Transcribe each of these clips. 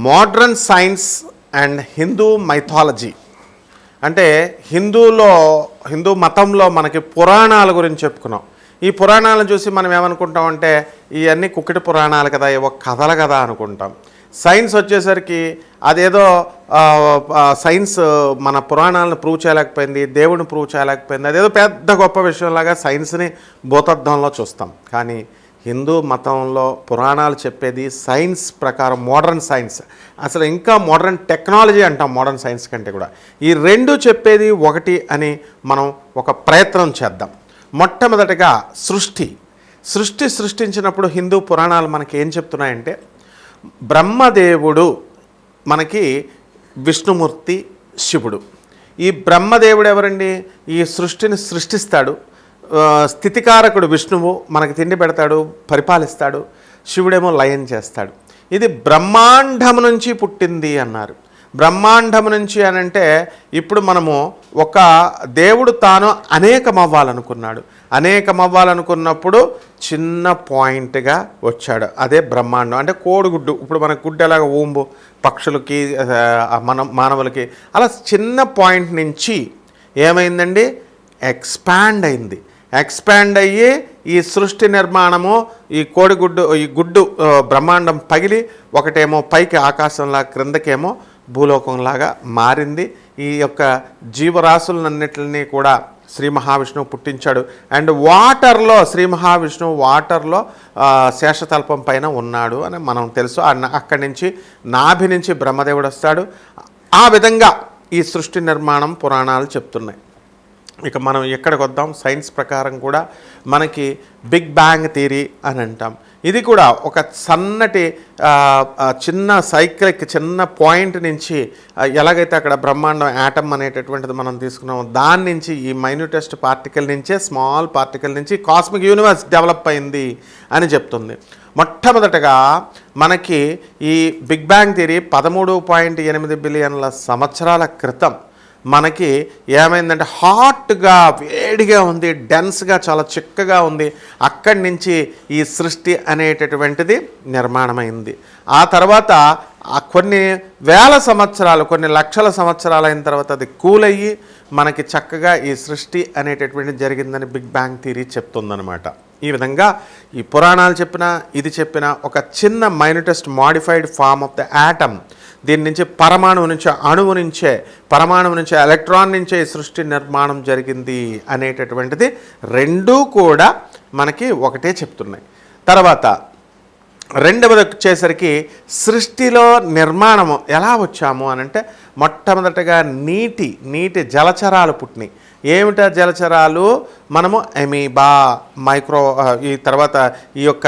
Modern science and Hindu mythology అంటే హిందూ మతంలో మనకి పురాణాల గురించి చెప్పుకున్నాం. ఈ పురాణాలను చూసి మనం ఏమనుకుంటామంటే ఇవన్నీ కుక్కటి పురాణాలు కదా, ఏవో కథలు కదా అనుకుంటాం. సైన్స్ వచ్చేసరికి అదేదో సైన్స్ మన పురాణాలను ప్రూవ్ చేయలేకపోయింది, దేవుడిని ప్రూవ్ చేయలేకపోయింది, అదేదో పెద్ద గొప్ప విషయంలాగా సైన్స్ని భూతద్దంలో చూస్తాం. కానీ హిందూ మతంలో పురాణాలు చెప్పేది సైన్స్ ప్రకారం, మోడర్న్ సైన్స్, అసలు ఇంకా మోడర్న్ టెక్నాలజీ అంటాం మోడర్న్ సైన్స్ కంటే కూడా. ఈ రెండు చెప్పేది ఒకటి అని మనం ఒక ప్రయత్నం చేద్దాం. మొట్టమొదటిగా సృష్టించినప్పుడు హిందూ పురాణాలు మనకి ఏం చెప్తున్నాయంటే, బ్రహ్మదేవుడు మనకి విష్ణుమూర్తి, శివుడు. ఈ బ్రహ్మదేవుడు ఎవరండి? ఈ సృష్టిని సృష్టిస్తాడు. స్థితికారకుడు విష్ణువు మనకి తిండి పెడతాడు, పరిపాలిస్తాడు. శివుడేమో లయం చేస్తాడు. ఇది బ్రహ్మాండం నుంచి పుట్టింది అన్నారు. బ్రహ్మాండం నుంచి అని అంటే ఇప్పుడు మనము ఒక దేవుడు తాను అనేకమవ్వాలనుకున్నప్పుడు చిన్న పాయింట్గా వచ్చాడు. అదే బ్రహ్మాండం. అంటే కోడిగుడ్డు, ఇప్పుడు మనకు గుడ్డు ఎలాగ ఊంబు పక్షులకి మానవులకి, అలా చిన్న పాయింట్ నుంచి ఏమైందండి? ఎక్స్పాండ్ అయ్యి ఈ సృష్టి నిర్మాణము, ఈ గుడ్డు బ్రహ్మాండం పగిలి ఒకటేమో పైకి ఆకాశంలా, క్రిందకేమో భూలోకంలాగా మారింది. ఈ యొక్క జీవరాశులన్నిటిని కూడా శ్రీ మహావిష్ణువు పుట్టించాడు. అండ్ శ్రీ మహావిష్ణువు వాటర్లో శేషతల్పం పైన ఉన్నాడు అని మనం తెలుసు. అక్కడి నుంచి నాభి నుంచి బ్రహ్మదేవుడు వస్తాడు. ఆ విధంగా ఈ సృష్టి నిర్మాణం పురాణాలు చెప్తున్నాయి. ఇక మనం ఎక్కడికి వద్దాం? సైన్స్ ప్రకారం కూడా మనకి బిగ్ బ్యాంగ్ థియరీ అని అంటాం. ఇది కూడా ఒక సన్నటి చిన్న చిన్న పాయింట్ నుంచి ఎలాగైతే అక్కడ బ్రహ్మాండం యాటమ్ అనేటటువంటిది మనం తీసుకున్నామో, దాని నుంచి ఈ మైన్యూటెస్ట్ పార్టికల్ నుంచే, స్మాల్ పార్టికల్ నుంచి కాస్మిక్ యూనివర్స్ డెవలప్ అయింది అని చెప్తుంది. మొట్టమొదటగా మనకి ఈ బిగ్ బ్యాంగ్ థియరీ 13.8 బిలియన్ల సంవత్సరాల క్రితం మనకి ఏమైందంటే హాట్గా, వేడిగా ఉంది, డెన్స్గా, చాలా చిక్కగా ఉంది. అక్కడి నుంచి ఈ సృష్టి అనేటటువంటిది నిర్మాణమైంది. ఆ తర్వాత కొన్ని వేల సంవత్సరాలు, కొన్ని లక్షల సంవత్సరాలు అయిన తర్వాత అది కూల్ అయ్యి మనకి చక్కగా ఈ సృష్టి అనేటటువంటిది జరిగిందని బిగ్ బ్యాంగ్ థియరీ చెప్తుందనమాట. ఈ విధంగా ఈ పురాణాలు చెప్పినా, ఇది చెప్పినా ఒక చిన్న minutest modified form of the atom, దీని నుంచి పరమాణువు నుంచి, పరమాణువు నుంచి, ఎలక్ట్రాన్ నుంచే ఈ సృష్టి నిర్మాణం జరిగింది అనేటటువంటిది రెండూ కూడా మనకి ఒకటే చెప్తున్నాయి. తర్వాత రెండవది వచ్చేసరికి సృష్టిలో నిర్మాణము ఎలా వచ్చాము అనంటే, మొట్టమొదటగా నీటి జలచరాలు పుట్టినాయి. ఏమిటా జలచరాలు? మనము అమీబా, ఈ తర్వాత ఈ యొక్క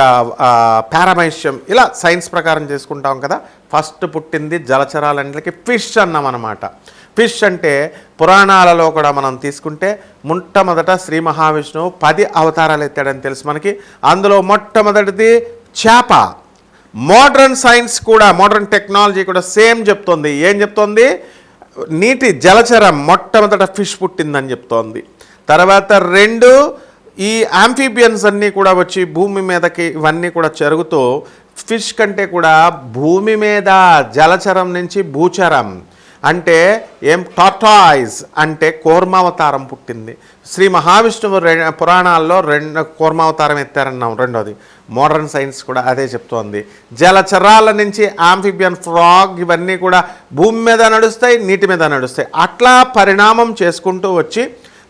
పారామైషియం, ఇలా సైన్స్ ప్రకారం చేసుకుంటాం కదా. ఫస్ట్ పుట్టింది జలచరాలన్నిటికీ ఫిష్ అన్నాం అన్నమాట. ఫిష్ అంటే పురాణాలలో కూడా మనం తీసుకుంటే మొట్టమొదట శ్రీ మహావిష్ణువు 10 అవతారాలు ఎత్తాడని తెలుసు మనకి. అందులో మొట్టమొదటిది చేప. మోడ్రన్ సైన్స్ కూడా, మోడ్రన్ టెక్నాలజీ కూడా సేమ్ చెప్తోంది. ఏం చెప్తోంది? నీటి జలచరం మొట్టమొదట ఫిష్ పుట్టిందని చెప్తోంది. తర్వాత 2 ఈ ఆంఫీబియన్స్ అన్నీ కూడా వచ్చి భూమి మీదకి ఇవన్నీ కూడా జరుగుతూ, ఫిష్ కంటే కూడా భూమి మీద జలచరం నుంచి భూచరం అంటే టార్టాయిస్ అంటే కూర్మావతారం పుట్టింది. శ్రీ మహావిష్ణువు పురాణాల్లో కూర్మావతారం ఎత్తారన్నాం. రెండోది మోడర్న్ సైన్స్ కూడా అదే చెప్తోంది. జలచరాల నుంచి ఆంఫిబియన్, ఫ్రాగ్ ఇవన్నీ కూడా భూమి మీద నడుస్తాయి, నీటి మీద నడుస్తాయి. అట్లా పరిణామం చేసుకుంటూ వచ్చి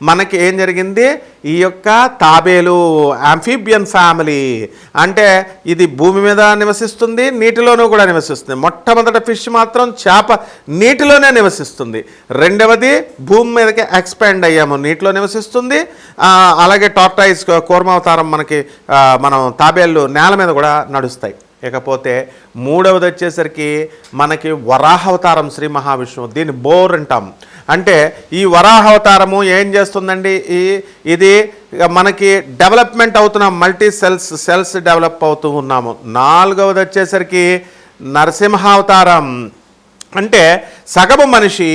మనకి ఏం జరిగింది? ఈ యొక్క తాబేలు ఆంఫిబియన్ ఫ్యామిలీ అంటే ఇది భూమి మీద నివసిస్తుంది, నీటిలోనూ కూడా నివసిస్తుంది. మొట్టమొదటి ఫిష్ మాత్రం చేప నీటిలోనే నివసిస్తుంది. రెండవది భూమి మీదకి ఎక్స్పాండ్ అయ్యాము, నీటిలో నివసిస్తుంది. అలాగే టార్టాయిస్, కూర్మావతారం మనకి మనం తాబేళ్ళు నేల మీద కూడా నడుస్తాయి. ఇకపోతే మూడవది వచ్చేసరికి మనకి వరాహావతారం శ్రీ మహావిష్ణువు. దీన్ని బోర్ అంటాం. అంటే ఈ వరాహావతారము ఏం చేస్తుందండి? ఇది మనకి డెవలప్మెంట్ అవుతున్నాం, మల్టీ సెల్స్ డెవలప్ అవుతూ ఉన్నాము. నాలుగవది వచ్చేసరికి నరసింహావతారం. అంటే సగము మనిషి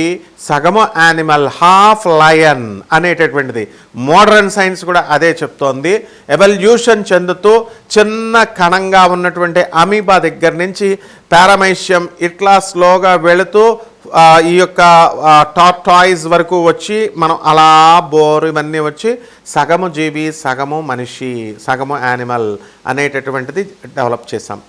సగము యానిమల్, హాఫ్ లయన్ అనేటటువంటిది. మోడర్న్ సైన్స్ కూడా అదే చెప్తోంది. ఎవల్యూషన్ చెందుతూ చిన్న కణంగా ఉన్నటువంటి అమీబా దగ్గర నుంచి పారామైషియం ఇట్లా స్లోగా వెళుతూ ఈ యొక్క టార్టాయిస్ వరకు వచ్చి మనం అలా బోర్ ఇవన్నీ వచ్చి సగము జీవి సగము మనిషి సగము యానిమల్ అనేటటువంటిది డెవలప్ చేసాం.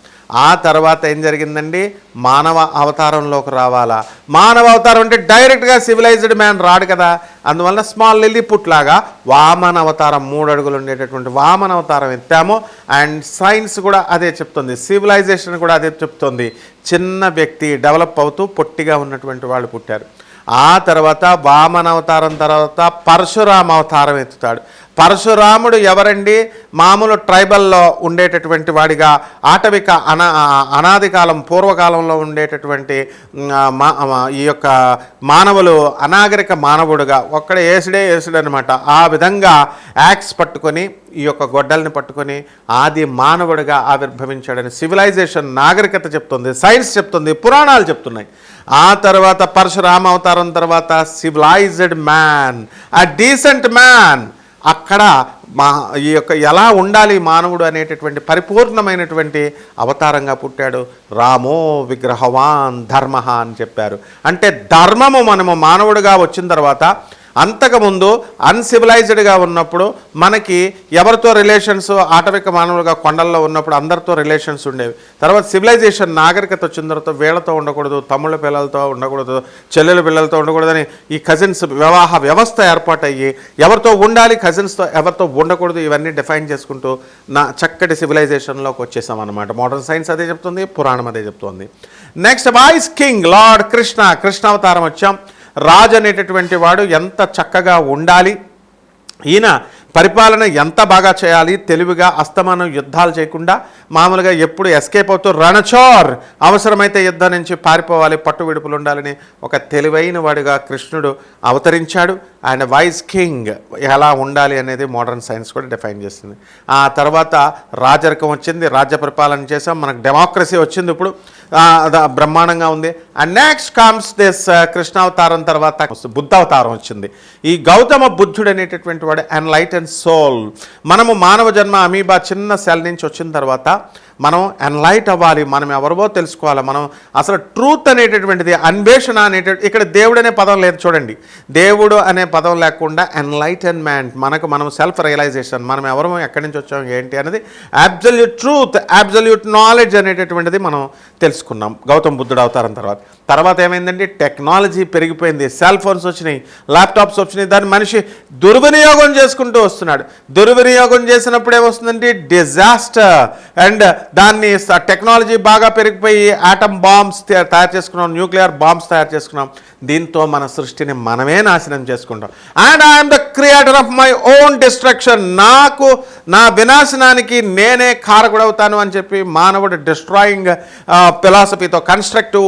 ఆ తర్వాత ఏం జరిగిందండి, మానవ అవతారంలోకి రావాలా. మానవ అవతారం అంటే డైరెక్ట్గా సివిలైజ్డ్ మ్యాన్ రాడు కదా, అందువల్ల స్మాల్ లిల్లీపుట్ లాగా వామన అవతారం 3 అడుగులు ఉండేటటువంటి వామన అవతారం ఎత్తాము. అండ్ సైన్స్ కూడా అదే చెప్తుంది, సివిలైజేషన్ కూడా అదే చెప్తుంది. చిన్న వ్యక్తి డెవలప్ అవుతూ పొట్టిగా ఉన్నటువంటి వాళ్ళు పుట్టారు. ఆ తర్వాత వామన అవతారం తర్వాత పరశురామ అవతారం ఎత్తుతాడు. పరశురాముడు ఎవరండి, మామూలు ట్రైబల్లో ఉండేటటువంటి వాడిగా ఆటవిక అనాది కాలం పూర్వకాలంలో ఉండేటటువంటి ఈ యొక్క మానవులు అనాగరిక మానవుడుగా ఒక్కడ ఏసుడే అనమాట. ఆ విధంగా యాక్స్ పట్టుకొని ఈ యొక్క గొడ్డల్ని పట్టుకొని ఆది మానవుడిగా ఆవిర్భవించాడని సివిలైజేషన్ నాగరికత చెప్తుంది, సైన్స్ చెప్తుంది, పురాణాలు చెప్తున్నాయి. ఆ తర్వాత పరశురామ అవతారం తర్వాత civilised man, a decent man. అక్కడ ఈ యొక్క ఎలా ఉండాలి మానవుడు అనేటటువంటి పరిపూర్ణమైనటువంటి అవతారంగా పుట్టాడు. రామో విగ్రహవాన్ ధర్మ అని చెప్పారు. అంటే ధర్మము మనము మానవుడిగా వచ్చిన తర్వాత, అంతకుముందు అన్సివిలైజ్డ్గా ఉన్నప్పుడు మనకి ఎవరితో రిలేషన్స్, ఆటవిక మానవులుగా కొండల్లో ఉన్నప్పుడు అందరితో రిలేషన్స్ ఉండేవి. తర్వాత సివిలైజేషన్ నాగరికత వచ్చిన తర్వాత వీళ్ళతో ఉండకూడదు, తమ్ముళ్ళ పిల్లలతో ఉండకూడదు, చెల్లెల పిల్లలతో ఉండకూడదని ఈ కజిన్స్ వివాహ వ్యవస్థ ఏర్పాటయ్యి ఎవరితో ఉండాలి, కజిన్స్తో ఎవరితో ఉండకూడదు, ఇవన్నీ డిఫైన్ చేసుకుంటూ చక్కటి సివిలైజేషన్లోకి వచ్చేసాం అన్నమాట. మోడర్న్ సైన్స్ అదే చెప్తుంది, పురాణం అదే చెప్తుంది. Next voice king lord Krishna అవతారం వచ్చాం. రాజు అనేటటువంటి వాడు ఎంత చక్కగా ఉండాలి, ఈయన పరిపాలన ఎంత బాగా చేయాలి, తెలివిగా అస్తమానం యుద్ధాలు చేయకుండా మామూలుగా ఎప్పుడు ఎస్కేప్ అవుతూ రణచోర్, అవసరమైతే యుద్ధం నుంచి పారిపోవాలి, పట్టు విడుపులు ఉండాలని ఒక తెలివైన వాడిగా కృష్ణుడు అవతరించాడు. ఆయన వాయిస్ కింగ్ ఎలా ఉండాలి అనేది మోడర్న్ సైన్స్ కూడా డిఫైన్ చేస్తుంది. ఆ తర్వాత రాజరికం వచ్చింది, రాజ్య పరిపాలన చేసాం, మనకు డెమోక్రసీ వచ్చింది, ఇప్పుడు బ్రహ్మాండంగా ఉంది. అండ్ నెక్స్ట్ కమ్స్ దిస్ కృష్ణావతారం తర్వాత బుద్ధ అవతారం వచ్చింది. ఈ గౌతమ బుద్ధుడు అనేటటువంటి వాడు ఎన్లైటెన్ సోల్. మనము మానవ జన్మ అమీబా చిన్న సెల్ నుంచి వచ్చిన తర్వాత మనం ఎన్లైట్ అవ్వాలి, మనం ఎవరివో తెలుసుకోవాలి. మనం అసలు ట్రూత్ అనేటటువంటిది, అన్వేషణ అనేటువంటి, ఇక్కడ దేవుడు అనే పదం లేదు చూడండి, దేవుడు అనే పదం లేకుండా ఎన్లైటన్మెంట్, మనం సెల్ఫ్ రియలైజేషన్, మనం ఎవరమో ఎక్కడి నుంచి వచ్చాం ఏంటి అనేది అబ్సల్యూట్ ట్రూత్, అబ్సల్యూట్ నాలెడ్జ్ అనేటటువంటిది మనం తెలుసుకున్నాం గౌతమ బుద్ధుడు అవతారం తర్వాత ఏమైందండి, టెక్నాలజీ పెరిగిపోయింది, సెల్ ఫోన్స్ వచ్చినాయి, ల్యాప్టాప్స్ వచ్చినాయి, దాన్ని మనిషి దుర్వినియోగం చేసుకుంటూ వస్తున్నాడు. దుర్వినియోగం చేసినప్పుడు ఏమొస్తుందండి, డిజాస్టర్. అండ్ దాన్ని టెక్నాలజీ బాగా పెరిగిపోయి ఆటమ్ బాంబ్స్ తయారు చేసుకున్నాం, న్యూక్లియర్ బాంబ్స్ తయారు చేసుకున్నాం. దీంతో మన సృష్టిని మనమే నాశనం చేసుకుంటాం. And I'm the creator of my own destruction, నాకు నా వినాశనానికి నేనే కారకుడవుతాను అని చెప్పి మానవుడు డిస్ట్రాయింగ్ ఫిలాసఫీతో, కన్స్ట్రక్టివ్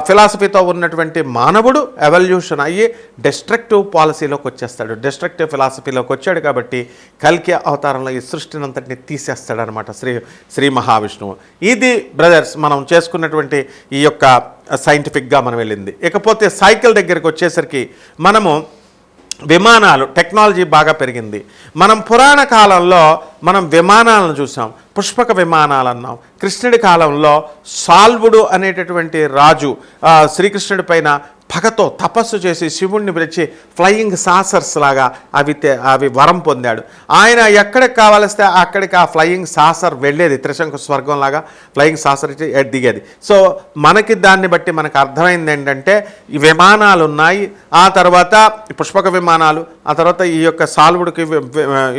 ఫిలాసఫీతో ఉన్నటువంటి మానవుడు ఎవల్యూషన్ అయ్యి డిస్ట్రక్టివ్ పాలసీలోకి వచ్చేస్తాడు. డిస్ట్రక్టివ్ ఫిలాసఫీలోకి వచ్చాడు కాబట్టి కల్కి అవతారంలో ఈ సృష్టిని అంతటిని తీసేస్తాడనమాట శ్రీ మహావిష్ణువు. ఇది బ్రదర్స్ మనం చేసుకున్నటువంటి ఈ యొక్క సైంటిఫిక్గా మనం వెళ్ళింది. ఇకపోతే సైకిల్ దగ్గరికి వచ్చేసరికి మనము విమానాలు, టెక్నాలజీ బాగా పెరిగింది. మనం పురాణ కాలంలో మనం విమానాలను చూసాం, పుష్పక విమానాలు అన్నాం. కృష్ణుడి కాలంలో సాల్వుడు అనేటటువంటి రాజు శ్రీకృష్ణుడి పైన పగతో తపస్సు చేసి శివుణ్ణి పిలిచి ఫ్లయింగ్ సాసర్స్ లాగా అవి వరం పొందాడు. ఆయన ఎక్కడికి కావాలిస్తే అక్కడికి ఆ ఫ్లయింగ్ సాసర్ వెళ్ళేది, త్రిశంకు స్వర్గం లాగా ఫ్లయింగ్ సాసర్ దిగేది. సో మనకి దాన్ని బట్టి మనకు అర్థమైంది ఏంటంటే ఈ విమానాలు ఉన్నాయి, ఆ తర్వాత పుష్పక విమానాలు, ఆ తర్వాత ఈ యొక్క సాల్వుడికి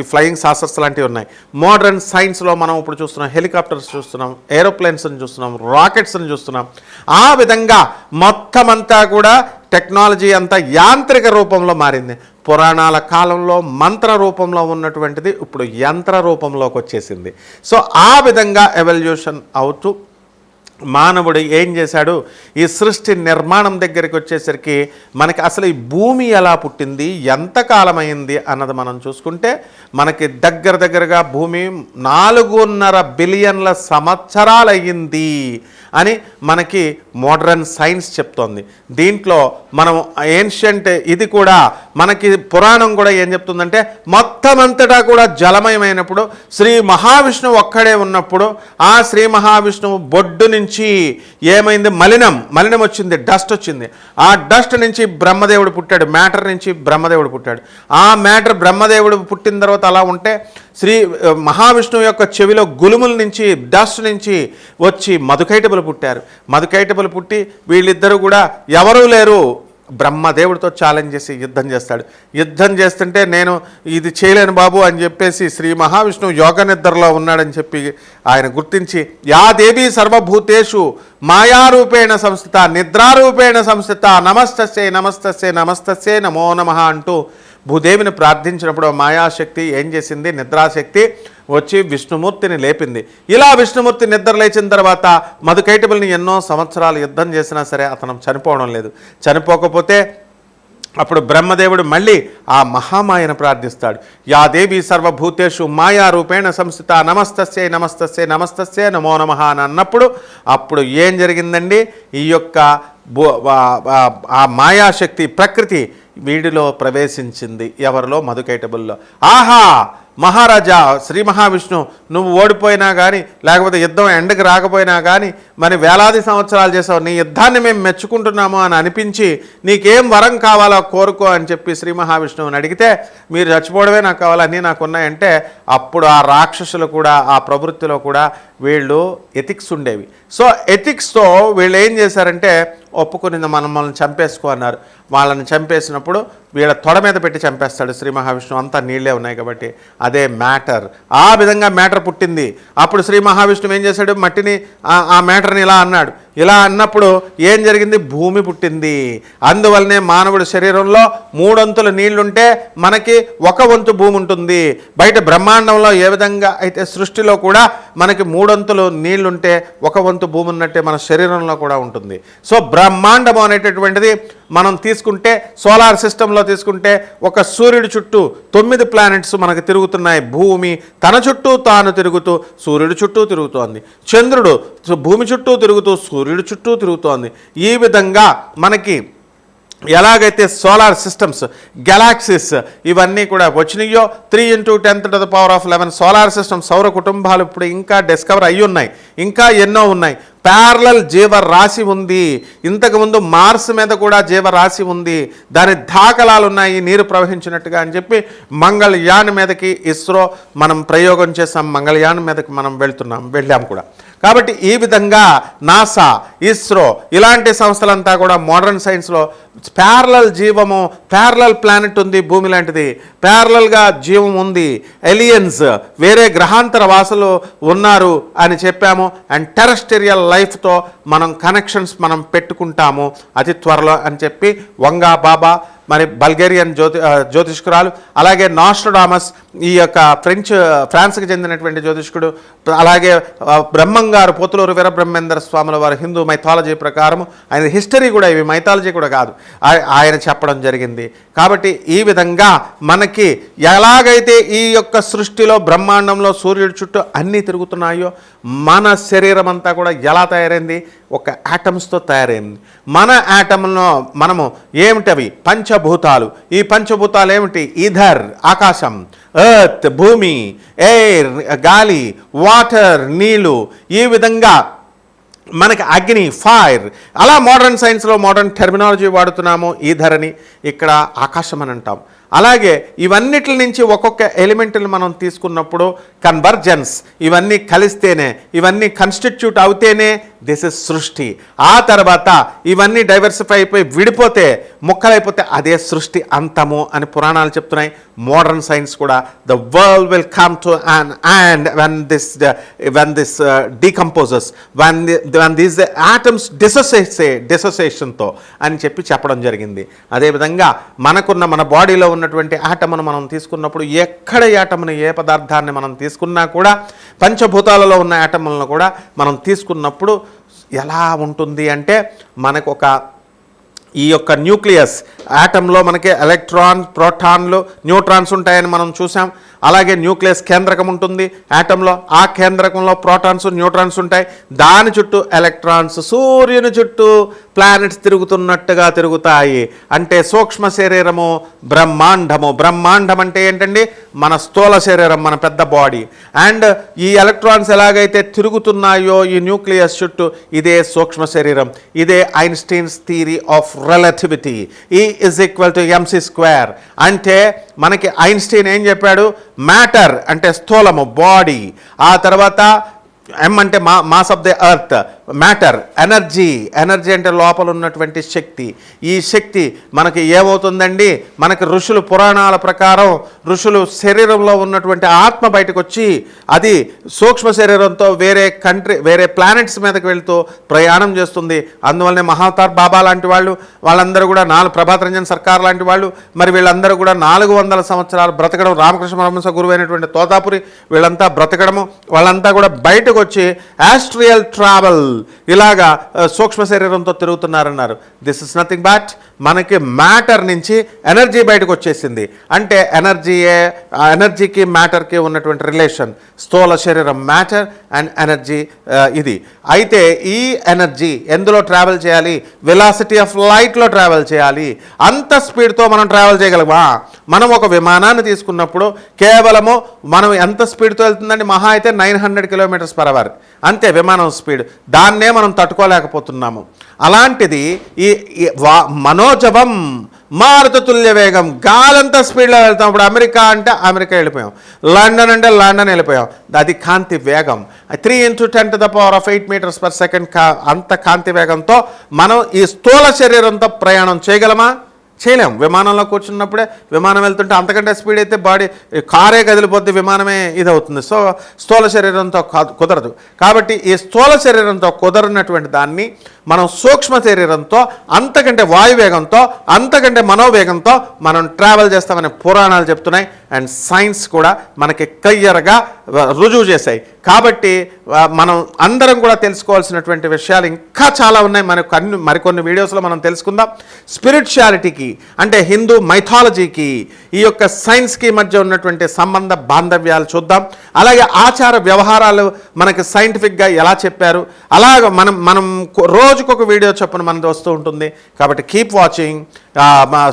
ఈ ఫ్లయింగ్ సాసర్స్ లాంటివి ఉన్నాయి. మోడర్న్ సైన్స్లో మనం ఇప్పుడు చూస్తున్నాం, హెలికాప్టర్స్ చూస్తున్నాం, ఏరోప్లేన్స్ని చూస్తున్నాం, రాకెట్స్ని చూస్తున్నాం. ఆ విధంగా మొత్తం అంతా కూడా టెక్నాలజీ అంతా యాంత్రిక రూపంలో మారింది. పురాణాల కాలంలో మంత్ర రూపంలో ఉన్నటువంటిది ఇప్పుడు యంత్ర రూపంలోకి వచ్చేసింది. సో ఆ విధంగా ఎవల్యూషన్ అవుతూ మానవుడు ఏం చేశాడు, ఈ సృష్టి నిర్మాణం దగ్గరికి వచ్చేసరికి మనకి అసలు ఈ భూమి ఎలా పుట్టింది, ఎంతకాలమైంది అన్నది మనం చూసుకుంటే మనకి దగ్గరగా భూమి 4.5 బిలియన్ల సంవత్సరాలు అయ్యింది అని మనకి మోడర్న్ సైన్స్ చెప్తోంది. దీంట్లో మనం ఏన్షియంట్ ఇది కూడా మనకి పురాణం కూడా ఏం చెప్తుందంటే మొత్తం అంతటా కూడా జలమయమైనప్పుడు శ్రీ మహావిష్ణువు ఒక్కడే ఉన్నప్పుడు ఆ శ్రీ మహావిష్ణువు బొడ్డు నుంచి ఏమైంది, మలినం వచ్చింది, డస్ట్ వచ్చింది. ఆ డస్ట్ నుంచి బ్రహ్మదేవుడు పుట్టాడు, మ్యాటర్ నుంచి బ్రహ్మదేవుడు పుట్టాడు. ఆ మ్యాటర్ బ్రహ్మదేవుడు పుట్టిన తర్వాత అలా ఉంటే శ్రీ మహావిష్ణువు యొక్క చెవిలో గులుముల నుంచి డస్ట్ నుంచి వచ్చి మధుకైటబులు పుట్టారు. మధుకైటబులు పుట్టి వీళ్ళిద్దరూ కూడా ఎవరూ లేరు, బ్రహ్మదేవుడితో ఛాలెంజ్ చేసి యుద్ధం చేస్తుంటే నేను ఇది చేయలేను బాబు అని చెప్పేసి శ్రీ మహావిష్ణువు యోగ నిద్రలో ఉన్నాడని చెప్పి ఆయన గుర్తించి యా దేవి సర్వభూతేషు మాయారూపేణ సంస్థిత నిద్రారూపేణ సంస్థిత నమస్తస్యే నమో నమః అంటూ భూదేవిని ప్రార్థించినప్పుడు మాయాశక్తి ఏం చేసింది, నిద్రాశక్తి వచ్చి విష్ణుమూర్తిని లేపింది. ఇలా విష్ణుమూర్తి నిద్ర లేచిన తర్వాత మధుకైటబుల్ని ఎన్నో సంవత్సరాలు యుద్ధం చేసినా సరే అతను చనిపోవడం లేదు. చనిపోకపోతే అప్పుడు బ్రహ్మదేవుడు మళ్ళీ ఆ మహామాయను ప్రార్థిస్తాడు. యా దేవి సర్వభూతేషు మాయారూపేణ సంస్థిత నమస్తస్యే నమో నమః అని అన్నప్పుడు అప్పుడు ఏం జరిగిందండి, ఈ యొక్క ఆ మాయాశక్తి ప్రకృతి వీడిలో ప్రవేశించింది. ఎవరిలో? మధుకైటబుల్లో. ఆహా మహారాజా శ్రీ మహావిష్ణు, నువ్వు ఓడిపోయినా కానీ లేకపోతే యుద్ధం ఎండకు రాకపోయినా కానీ మరి వేలాది సంవత్సరాలు చేసావు, నీ యుద్ధాన్ని మేము మెచ్చుకుంటున్నాము అని అనిపించి నీకేం వరం కావాలో కోరుకో అని చెప్పి శ్రీ మహావిష్ణువుని అడిగితే మీరు చచ్చిపోవడమే నాకు కావాలి, అన్నీ నాకు ఉన్నాయంటే అప్పుడు ఆ రాక్షసులు కూడా ఆ ప్రవృత్తిలో కూడా వీళ్ళు ఎథిక్స్ ఉండేవి. సో ఎథిక్స్తో వీళ్ళు ఏం చేశారంటే ఒప్పుకుని మనల్ని చంపేసుకో అన్నారు. వాళ్ళని చంపేసినప్పుడు వీళ్ళ తొడ మీద పెట్టి చంపేస్తాడు శ్రీ మహావిష్ణువు, అంతా నీళ్ళే ఉన్నాయి కాబట్టి. అదే మ్యాటర్, ఆ విధంగా మ్యాటర్ పుట్టింది. అప్పుడు శ్రీ మహావిష్ణువు ఏం చేశాడు, మట్టిని ఆ మ్యాటర్ని ఇలా అన్నాడు. ఇలా అన్నప్పుడు ఏం జరిగింది, భూమి పుట్టింది. అందువల్లనే మానవుడి శరీరంలో 3 వంతులు నీళ్లుంటే మనకి 1 వంతు భూమి ఉంటుంది. బయట బ్రహ్మాండంలో ఏ విధంగా అయితే సృష్టిలో కూడా మనకి 3 వంతులు నీళ్లుంటే 1 వంతు భూమి ఉన్నట్టే మన శరీరంలో కూడా ఉంటుంది. సో బ్రహ్మాండం అనేటటువంటిది మనం తీసుకుంటే సోలార్ సిస్టంలో తీసుకుంటే ఒక సూర్యుడి చుట్టూ 9 ప్లానెట్స్ మనకు తిరుగుతున్నాయి. భూమి తన చుట్టూ తాను తిరుగుతూ సూర్యుడి చుట్టూ తిరుగుతోంది. చంద్రుడు భూమి చుట్టూ తిరుగుతూ సూర్యుడి చుట్టూ తిరుగుతోంది. ఈ విధంగా మనకి ఎలాగైతే సోలార్ సిస్టమ్స్, గెలాక్సీస్ ఇవన్నీ కూడా వచ్చినాయో 3 × 10⁻11 సోలార్ సిస్టమ్ సౌర కుటుంబాలు ఇప్పుడు ఇంకా డిస్కవర్ అయ్యి ఉన్నాయి. ఇంకా ఎన్నో ఉన్నాయి. ప్యారలల్ జీవరాశి ఉంది. ఇంతకుముందు మార్స్ మీద కూడా జీవరాశి ఉంది, దాని దాఖలాలు ఉన్నాయి నీరు ప్రవహించినట్టుగా అని చెప్పి మంగళయాన్ మీదకి ఇస్రో మనం ప్రయోగం చేసాం. మంగళయాన్ మీదకి మనం వెళ్ళాం కూడా. కాబట్టి ఈ విధంగా నాసా, ఇస్రో ఇలాంటి సంస్థలంతా కూడా మోడర్న్ సైన్స్లో ప్యారలల్ జీవము, ప్యారలల్ ప్లానెట్ ఉంది, భూమి లాంటిది ప్యారలల్గా జీవం ఉంది, ఎలియన్స్ వేరే గ్రహాంతర వాసులు ఉన్నారు అని చెప్పాము. అండ్ టెరెస్టేరియల్ లైఫ్తో మనం కనెక్షన్స్ మనం పెట్టుకుంటాము అతి త్వరలో అని చెప్పి వంగా బాబా, మరి బల్గేరియన్ జ్యోతిష్కురాలు, అలాగే నాస్ట్రడామస్ ఈ యొక్క ఫ్రాన్స్కి చెందినటువంటి జ్యోతిష్కుడు, అలాగే బ్రహ్మంగారు పోతులూరు వీరబ్రహ్మేంద్ర స్వాముల వారి హిందూ మైథాలజీ ప్రకారం, ఆయన హిస్టరీ కూడా, ఇవి మైథాలజీ కూడా కాదు, ఆయన చెప్పడం జరిగింది. కాబట్టి ఈ విధంగా మనకి ఎలాగైతే ఈ యొక్క సృష్టిలో బ్రహ్మాండంలో సూర్యుడి చుట్టూ అన్నీ తిరుగుతున్నాయో మన శరీరం అంతా కూడా ఎలా తయారైంది, ఒక యాటమ్స్తో తయారైంది. మన యాటంలో మనము ఏమిటవి, పంచభూతాలు. ఈ పంచభూతాలు ఏమిటి, ఈథర్ ఆకాశం, ఎర్త్ భూమి, ఎయిర్ గాలి, వాటర్ నీళ్ళు, ఈ విధంగా మనకి అగ్ని ఫైర్. అలా మోడర్న్ సైన్స్లో మోడర్న్ టెర్మినాలజీ వాడుతున్నాము. ఈథర్ అని, ఇక్కడ ఆకాశం అని అంటాం. అలాగే ఇవన్నిటి నుంచి ఒక్కొక్క ఎలిమెంట్ని మనం తీసుకున్నప్పుడు కన్వర్జెన్స్, ఇవన్నీ కలిస్తేనే, ఇవన్నీ కన్స్టిట్యూట్ అవుతేనే దిస్ ఇస్ సృష్టి. ఆ తర్వాత ఇవన్నీ డైవర్సిఫై అయిపోయి విడిపోతే, ముక్కలైపోతే అదే సృష్టి అంతము అని పురాణాలు చెప్తున్నాయి. మోడర్న్ సైన్స్ కూడా the world will come to an and when this decomposes, when these atoms dissociationతో అని చెప్పడం జరిగింది. అదేవిధంగా మనకున్న మన బాడీలో ఉన్నటువంటి ఆటమును మనం తీసుకున్నప్పుడు, ఎక్కడ ఆటమును ఏ పదార్థాన్ని మనం తీసుకున్నా కూడా, పంచభూతాలలో ఉన్న ఆటములను కూడా మనం తీసుకున్నప్పుడు ఎలా ఉంటుంది అంటే మనకు ఈ యొక్క న్యూక్లియస్ యాటంలో మనకి ఎలక్ట్రాన్, ప్రోటాన్లు, న్యూట్రాన్స్ ఉంటాయని మనం చూసాం. అలాగే న్యూక్లియస్ కేంద్రకం ఉంటుంది యాటంలో, ఆ కేంద్రకంలో ప్రోటాన్స్, న్యూట్రాన్స్ ఉంటాయి. దాని చుట్టూ ఎలక్ట్రాన్స్ సూర్యుని చుట్టూ ప్లానెట్స్ తిరుగుతున్నట్టుగా తిరుగుతాయి. అంటే సూక్ష్మ శరీరము బ్రహ్మాండము. బ్రహ్మాండం అంటే ఏంటండి? మన స్థూల శరీరం, మన పెద్ద బాడీ. అండ్ ఈ ఎలక్ట్రాన్స్ ఎలాగైతే తిరుగుతున్నాయో ఈ న్యూక్లియస్ చుట్టూ, ఇదే సూక్ష్మ శరీరం. ఇదే Einstein's theory of relativity, E = mc². అంటే మనకి ఐన్స్టీన్ ఏం చెప్పాడు? మ్యాటర్ అంటే స్థూలము, బాడీ. ఆ తర్వాత M అంటే mass of the earth, matter. Energy అంటే లోపల ఉన్నటువంటి శక్తి. ఈ శక్తి మనకి ఏమవుతుందండి? మనకి ఋషులు పురాణాల ప్రకారం ఋషులు శరీరంలో ఉన్నటువంటి ఆత్మ బయటకు వచ్చి అది సూక్ష్మ శరీరంతో వేరే ప్లానెట్స్ మీదకి వెళ్తూ ప్రయాణం చేస్తుంది. అందువల్లనే మహావతార్ బాబా లాంటి వాళ్ళందరూ కూడా ప్రభాత్ రంజన్ సర్కార్ లాంటి వాళ్ళు, మరి వీళ్ళందరూ కూడా 400 సంవత్సరాలు బ్రతకడం. రామకృష్ణ పరమహంస గురువు అయినటువంటి తోతాపురి వీళ్ళంతా బ్రతకడము, వాళ్ళంతా కూడా బయటకు వచ్చి ఆస్ట్రియల్ ట్రావెల్ ఇలాగా సూక్ష్మ శరీరంతో తిరుగుతున్నారన్నారు. దిస్ ఇస్ నథింగ్ బట్ మనకి మ్యాటర్ నుంచి ఎనర్జీ బయటకు వచ్చేసింది. అంటే ఎనర్జీకి మ్యాటర్కి ఉన్నటువంటి రిలేషన్, స్థూల శరీరం మ్యాటర్ అండ్ ఎనర్జీ ఇది. అయితే ఈ ఎనర్జీ ఎందులో ట్రావెల్ చేయాలి? వెలాసిటీ ఆఫ్ లైట్లో ట్రావెల్ చేయాలి. అంత స్పీడ్తో మనం ట్రావెల్ చేయగలమా? మనం ఒక విమానాన్ని తీసుకున్నప్పుడు కేవలము మనం ఎంత స్పీడ్తో వెళ్తుందండి? మహా అయితే 900 km/h అంతే విమానం స్పీడ్. దాన్నే మనం తట్టుకోలేకపోతున్నాము. అలాంటిది ఈ మనోజవం మారుతతుల్య వేగం, గాలంతా స్పీడ్లో వెళ్తాం. ఇప్పుడు అమెరికా అంటే అమెరికా వెళ్ళిపోయాం, లండన్ అంటే లండన్ వెళ్ళిపోయాం. అది కాంతి వేగం. 3 × 10⁸ m/s అంత కాంతి వేగంతో మనం ఈ స్థూల శరీరంతో ప్రయాణం చేయగలమా? చేయలేం. విమానంలో కూర్చున్నప్పుడే విమానం వెళ్తుంటే అంతకంటే స్పీడ్ అయితే కారే కదిలిపోద్ది, విమానమే ఇదవుతుంది. సో స్థూల శరీరంతో కుదరదు. కాబట్టి ఈ స్థూల శరీరంతో కుదరనటువంటి దాన్ని మనం సూక్ష్మ శరీరంతో, అంతకంటే వాయువేగంతో, అంతకంటే మనోవేగంతో మనం ట్రావెల్ చేస్తామని పురాణాలు చెప్తున్నాయి. అండ్ సైన్స్ కూడా మనకి క్లియర్గా రుజువు చేశాయి. కాబట్టి మనం అందరం కూడా తెలుసుకోవాల్సినటువంటి విషయాలు ఇంకా చాలా ఉన్నాయి. మరికొన్ని వీడియోస్లో మనం తెలుసుకుందాం. స్పిరిచువాలిటీకి అంటే హిందూ మైథాలజీకి ఈ యొక్క సైన్స్కి మధ్య ఉన్నటువంటి సంబంధ బాంధవ్యాలు చూద్దాం. అలాగే ఆచార వ్యవహారాలు మనకి సైంటిఫిక్గా ఎలా చెప్పారు, అలాగ మనం రోజుకొక వీడియో చొప్పున మనది వస్తూ ఉంటుంది. కాబట్టి కీప్ వాచింగ్.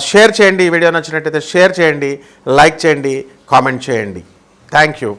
షేర్ చేయండి. ఈ వీడియో నచ్చినట్టయితే షేర్ చేయండి, లైక్ చేయండి, కామెంట్ చేయండి. Thank you.